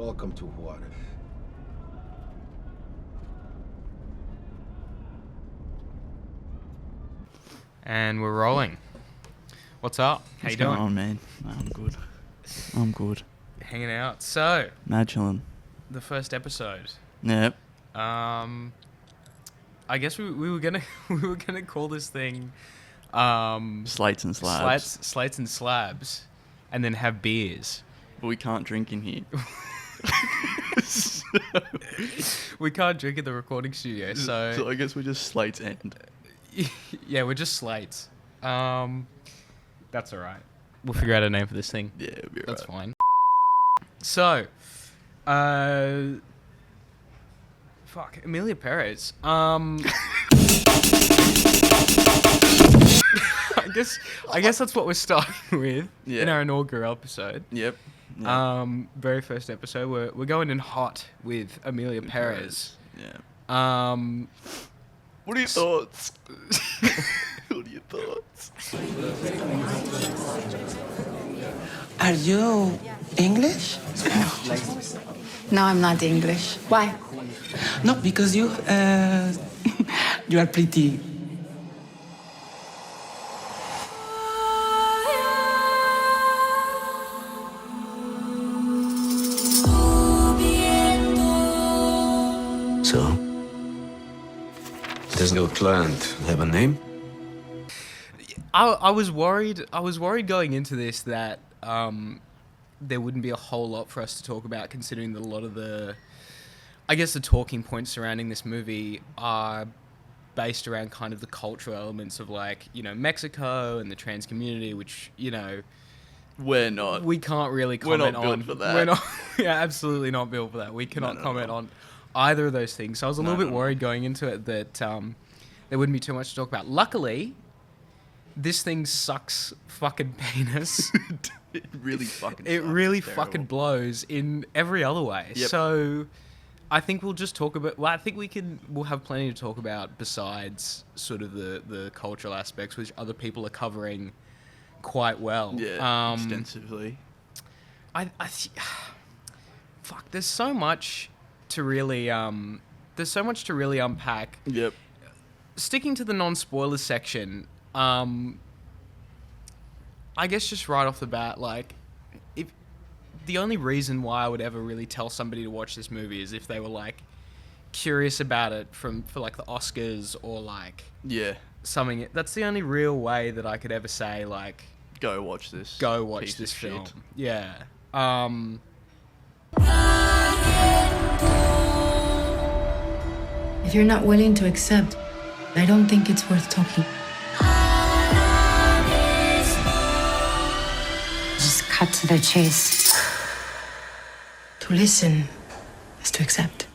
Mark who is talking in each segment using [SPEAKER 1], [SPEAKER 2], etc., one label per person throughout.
[SPEAKER 1] Welcome to Juarez.
[SPEAKER 2] And we're rolling. What's up? How
[SPEAKER 3] What's
[SPEAKER 2] you doing?
[SPEAKER 3] going on, man? I'm good.
[SPEAKER 2] Hanging out. So,
[SPEAKER 3] Mad chillin'.
[SPEAKER 2] the first episode.
[SPEAKER 3] Yep.
[SPEAKER 2] I guess we were gonna call this thing
[SPEAKER 3] Slates and slabs.
[SPEAKER 2] slates and slabs, and then have beers.
[SPEAKER 3] But we can't drink in here.
[SPEAKER 2] We can't drink in the recording studio, so
[SPEAKER 3] I guess we're just slates and.
[SPEAKER 2] yeah, we're just slates. That's all right. We'll figure out a name for this thing.
[SPEAKER 3] Yeah, it'll be
[SPEAKER 2] That's
[SPEAKER 3] right.
[SPEAKER 2] fine. So, Emilia Pérez. I guess that's what we're starting with in our inaugural episode.
[SPEAKER 3] Yep.
[SPEAKER 2] Very first episode. We're going in hot with Emilia Pérez.
[SPEAKER 3] Yeah. What are your thoughts? What are your thoughts?
[SPEAKER 4] Are you English?
[SPEAKER 5] No, I'm not English. Why?
[SPEAKER 4] No, because you you are pretty.
[SPEAKER 6] So, does your client have a name?
[SPEAKER 2] I was worried going into this that there wouldn't be a whole lot for us to talk about, considering that a lot of the talking points surrounding this movie are based around kind of the cultural elements of, like, you know, Mexico and the trans community, which, you know,
[SPEAKER 3] We're not.
[SPEAKER 2] we can't really comment on.
[SPEAKER 3] We're not built for that.
[SPEAKER 2] We're not, yeah, absolutely not built for that. We cannot comment on either of those things. So I was a little bit worried going into it that there wouldn't be too much to talk about. Luckily, this thing sucks fucking penis.
[SPEAKER 3] It really fucking.
[SPEAKER 2] It
[SPEAKER 3] sucks.
[SPEAKER 2] really
[SPEAKER 3] Terrible.
[SPEAKER 2] fucking blows in every other way.
[SPEAKER 3] Yep.
[SPEAKER 2] So I think we'll just talk about. Well, I think we'll have plenty to talk about besides sort of the cultural aspects, which other people are covering quite well.
[SPEAKER 3] Yeah. Extensively.
[SPEAKER 2] Fuck. There's so much to really unpack.
[SPEAKER 3] Yep.
[SPEAKER 2] Sticking to the non-spoilers section, I guess just right off the bat, like, if the only reason why I would ever really tell somebody to watch this movie is if they were, like, curious about it for like the Oscars or, like,
[SPEAKER 3] Yeah.
[SPEAKER 2] something. That's the only real way that I could ever say, like,
[SPEAKER 3] Go watch this.
[SPEAKER 2] go watch
[SPEAKER 3] piece
[SPEAKER 2] this
[SPEAKER 3] of
[SPEAKER 2] film.
[SPEAKER 3] shit.
[SPEAKER 2] Yeah.
[SPEAKER 5] If you're not willing to accept, I don't think it's worth talking.
[SPEAKER 7] Just cut to the chase.
[SPEAKER 5] To listen is to accept.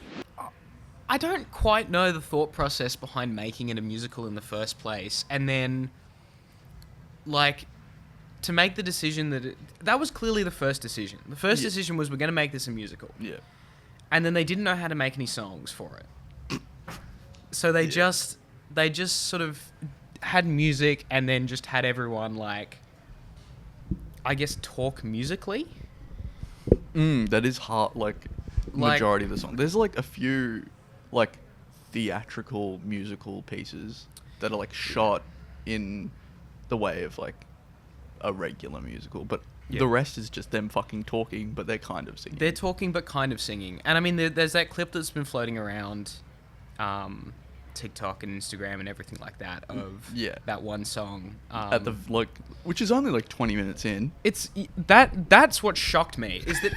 [SPEAKER 2] I don't quite know the thought process behind making it a musical in the first place, and then, like, to make the decision that was clearly the first decision. The first decision was, we're going to make this a musical.
[SPEAKER 3] Yeah.
[SPEAKER 2] And then they didn't know how to make any songs for it. So they just sort of had music and then just had everyone, like, I guess, talk musically.
[SPEAKER 3] That is hard. Like, majority of the song. There's like a few, like, theatrical musical pieces that are, like, shot in the way of, like, a regular musical, but the rest is just them fucking talking, but they're kind of singing.
[SPEAKER 2] They're talking but kind of singing. And I mean, there's that clip that's been floating around TikTok and Instagram and everything like that of that one song.
[SPEAKER 3] At the, like, which is only like 20 minutes in.
[SPEAKER 2] It's that's what shocked me, is that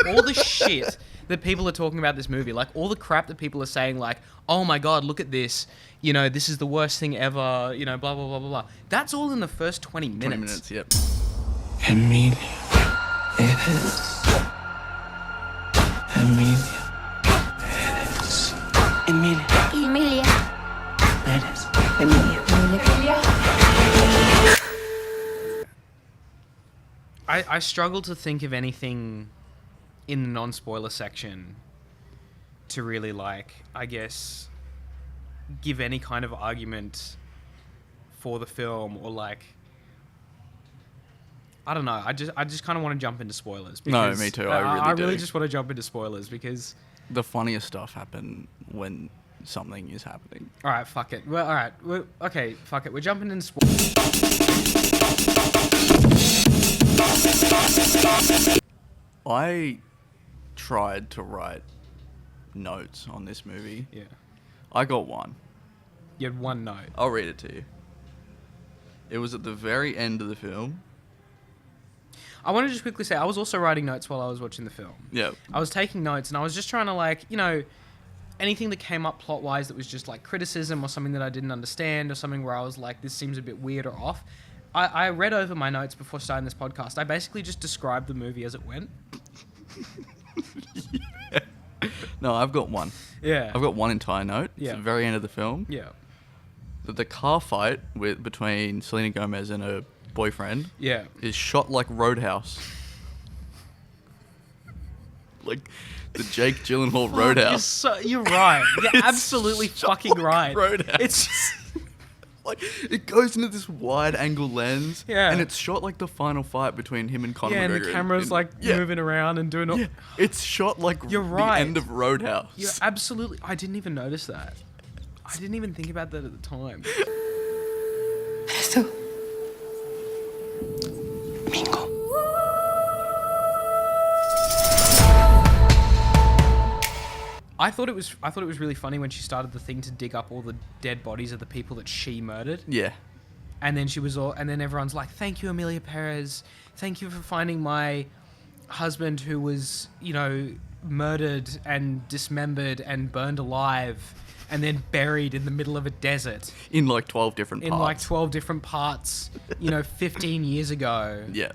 [SPEAKER 2] all the shit that people are talking about this movie, like all the crap that people are saying, like, oh my god, look at this, you know, this is the worst thing ever, you know, blah blah blah blah blah. That's all in the first 20 minutes.
[SPEAKER 3] 20 minutes, yep.
[SPEAKER 4] Emilia Pérez. Emilia Pérez. Emilia
[SPEAKER 7] Emilia.
[SPEAKER 4] Pérez.
[SPEAKER 7] Emilia.
[SPEAKER 2] I struggle to think of anything in the non-spoiler section to really, like, I guess, give any kind of argument for the film, or, like, I don't know. I just kind of want to jump into spoilers.
[SPEAKER 3] No,
[SPEAKER 2] Because,
[SPEAKER 3] me too. I really do.
[SPEAKER 2] just want to jump into spoilers because.
[SPEAKER 3] The funniest stuff happen when something is happening.
[SPEAKER 2] All right, fuck it. Well, all right. Okay, fuck it. We're jumping into spoilers.
[SPEAKER 3] I tried to write notes on this movie.
[SPEAKER 2] Yeah.
[SPEAKER 3] I got one.
[SPEAKER 2] You had one note.
[SPEAKER 3] I'll read it to you. It was at the very end of the film.
[SPEAKER 2] I want to just quickly say I was also writing notes while I was watching the film.
[SPEAKER 3] Yeah.
[SPEAKER 2] I was taking notes and I was just trying to like, anything that came up plot-wise that was just like criticism or something that I didn't understand or something where I was like, this seems a bit weird or off. I read over my notes before starting this podcast. I basically just described the movie as it went.
[SPEAKER 3] Yeah. No, I've got one.
[SPEAKER 2] Yeah.
[SPEAKER 3] I've got one entire note.
[SPEAKER 2] Yeah.
[SPEAKER 3] It's the very end of the film.
[SPEAKER 2] Yeah.
[SPEAKER 3] The car fight between Selena Gomez and her boyfriend
[SPEAKER 2] Yeah.
[SPEAKER 3] is shot like Roadhouse. Like the Jake Gyllenhaal Roadhouse.
[SPEAKER 2] You're right. You're absolutely fucking
[SPEAKER 3] like
[SPEAKER 2] right.
[SPEAKER 3] Roadhouse.
[SPEAKER 2] It's just,
[SPEAKER 3] Like it goes into this wide angle lens,
[SPEAKER 2] Yeah.
[SPEAKER 3] and it's shot like the final fight between him and Conor
[SPEAKER 2] yeah, and
[SPEAKER 3] McGregor.
[SPEAKER 2] the camera's like moving around and doing all.
[SPEAKER 3] Yeah, it's shot like
[SPEAKER 2] You're right.
[SPEAKER 3] the end of Roadhouse.
[SPEAKER 2] You're absolutely. I didn't even notice that. I didn't even think about that at the time.
[SPEAKER 4] Esto. Mingo.
[SPEAKER 2] I thought it was really funny when she started the thing to dig up all the dead bodies of the people that she murdered.
[SPEAKER 3] Yeah,
[SPEAKER 2] And then and then everyone's like, "Thank you, Emilia Pérez. Thank you for finding my husband who was, murdered and dismembered and burned alive and then buried in the middle of a desert
[SPEAKER 3] in like 12 different parts.
[SPEAKER 2] in like 12 different parts, 15 years ago.
[SPEAKER 3] Yeah,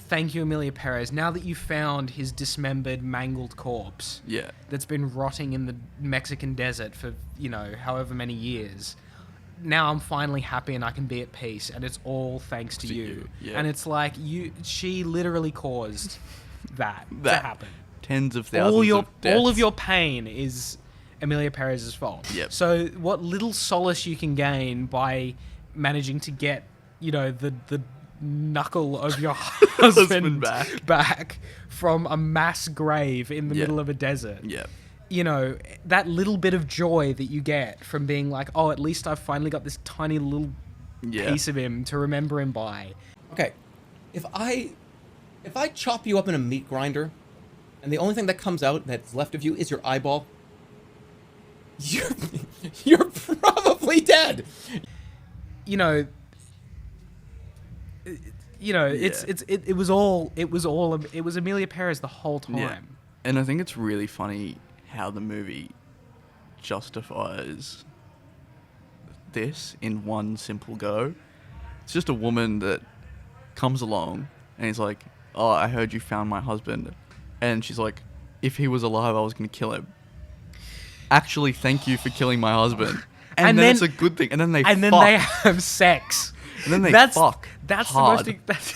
[SPEAKER 2] Thank you, Emilia Pérez. Now that you found his dismembered, mangled corpse
[SPEAKER 3] yeah,
[SPEAKER 2] that's been rotting in the Mexican desert for, however many years, now I'm finally happy and I can be at peace, and it's all thanks to you.
[SPEAKER 3] Yeah.
[SPEAKER 2] And it's like she literally caused that to happen.
[SPEAKER 3] Tens of thousands of deaths.
[SPEAKER 2] All of your pain is Emilia Perez's fault.
[SPEAKER 3] Yep.
[SPEAKER 2] So what little solace you can gain by managing to get, the knuckle of your husband back from a mass grave in the middle of a desert.
[SPEAKER 3] Yeah.
[SPEAKER 2] That little bit of joy that you get from being like, oh, at least I've finally got this tiny little piece of him to remember him by.
[SPEAKER 1] Okay, if I chop you up in a meat grinder, and the only thing that comes out that's left of you is your eyeball, you're probably dead.
[SPEAKER 2] It was Emilia Pérez the whole time.
[SPEAKER 3] Yeah. And I think it's really funny how the movie justifies this in one simple go. It's just a woman that comes along and he's like, "Oh, I heard you found my husband." And she's like, "If he was alive, I was going to kill him." Actually, tthank you for killing my husband. And then it's a good thing. And then they
[SPEAKER 2] have sex.
[SPEAKER 3] And then they fuck.
[SPEAKER 2] That's
[SPEAKER 3] hard.
[SPEAKER 2] the most.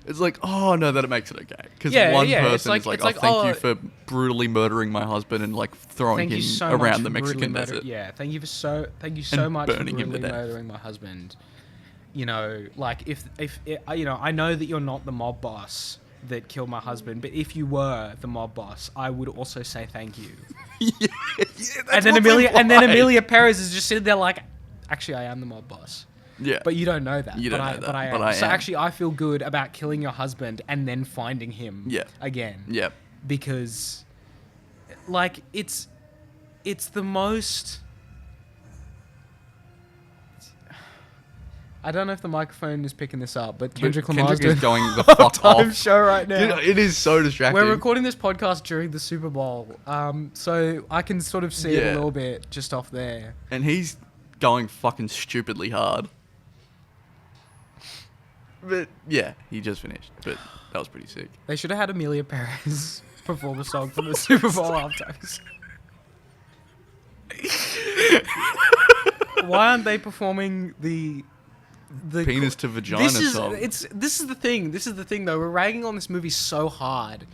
[SPEAKER 3] It's like, oh no, that it makes it okay. Because one person is like, thank you for brutally murdering my husband and like throwing him around the Mexican desert.
[SPEAKER 2] Yeah, thank you so much for brutally murdering my husband. If I know that you're not the mob boss that killed my husband, but if you were the mob boss, I would also say thank you. And then Emilia Pérez is just sitting there like, actually, I am the mob boss.
[SPEAKER 3] Yeah.
[SPEAKER 2] But you don't know that.
[SPEAKER 3] You don't know that.
[SPEAKER 2] But I am. Actually, I feel good about killing your husband and then finding him again.
[SPEAKER 3] Yeah.
[SPEAKER 2] Because, it's the most... I don't know if the microphone is picking this up, but Kendrick Lamar's doing
[SPEAKER 3] going the fuck off
[SPEAKER 2] show right now.
[SPEAKER 3] It is so distracting.
[SPEAKER 2] We're recording this podcast during the Super Bowl, so I can sort of see it a little bit just off there.
[SPEAKER 3] And he's going fucking stupidly hard. But yeah, he just finished. But that was pretty sick.
[SPEAKER 2] They should have had Emilia Pérez perform a song for the Super Bowl halftime. Why aren't they performing the
[SPEAKER 3] penis to vagina song?
[SPEAKER 2] This is the thing. This is the thing, though. We're ragging on this movie so hard,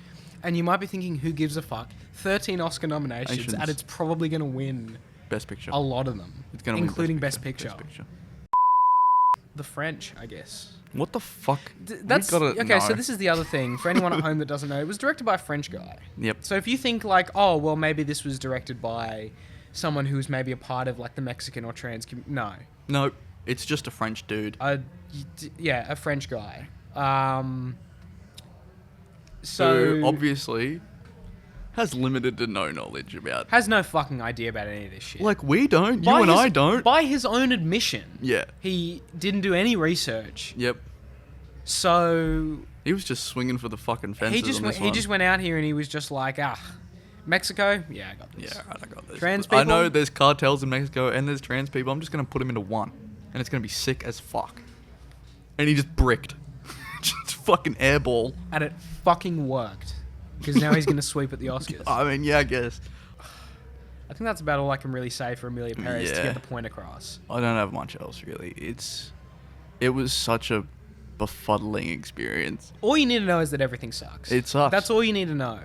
[SPEAKER 2] and you might be thinking, who gives a fuck? 13 Oscar nominations, and it's probably going to win
[SPEAKER 3] Best Picture.
[SPEAKER 2] a lot of them,
[SPEAKER 3] It's going to
[SPEAKER 2] including
[SPEAKER 3] win
[SPEAKER 2] Best Picture. the French, I guess.
[SPEAKER 3] What the fuck?
[SPEAKER 2] That's
[SPEAKER 3] We gotta
[SPEAKER 2] okay.
[SPEAKER 3] know.
[SPEAKER 2] So this is the other thing for anyone at home that doesn't know. It was directed by a French guy.
[SPEAKER 3] Yep.
[SPEAKER 2] So if you think like, oh well, maybe this was directed by someone who's maybe a part of like the Mexican or no,
[SPEAKER 3] No, it's just a French dude.
[SPEAKER 2] a French guy.
[SPEAKER 3] So
[SPEAKER 2] So
[SPEAKER 3] obviously has limited to no knowledge about.
[SPEAKER 2] has no fucking idea about any of this shit.
[SPEAKER 3] Like we don't.
[SPEAKER 2] By
[SPEAKER 3] You and
[SPEAKER 2] his-
[SPEAKER 3] I don't.
[SPEAKER 2] By his own admission,
[SPEAKER 3] Yeah.
[SPEAKER 2] he didn't do any research.
[SPEAKER 3] Yep.
[SPEAKER 2] So
[SPEAKER 3] He was just swinging for the fucking fences
[SPEAKER 2] he just
[SPEAKER 3] on
[SPEAKER 2] went,
[SPEAKER 3] this
[SPEAKER 2] he
[SPEAKER 3] one.
[SPEAKER 2] just went out here and he was just like, Mexico, yeah, I got this.
[SPEAKER 3] Yeah, right, I got this.
[SPEAKER 2] Trans
[SPEAKER 3] I know
[SPEAKER 2] people?
[SPEAKER 3] there's cartels in Mexico and there's trans people. I'm just gonna put them into one, and it's gonna be sick as fuck. And he just bricked, just fucking airball.
[SPEAKER 2] And it fucking worked because now he's gonna sweep at the Oscars.
[SPEAKER 3] I mean, yeah, I guess.
[SPEAKER 2] I think that's about all I can really say for Emilia Pérez to
[SPEAKER 3] Yeah.
[SPEAKER 2] get the point across.
[SPEAKER 3] I don't have much else really. It was such a befuddling experience.
[SPEAKER 2] All you need to know is that everything sucks.
[SPEAKER 3] It sucks.
[SPEAKER 2] That's all you need to know.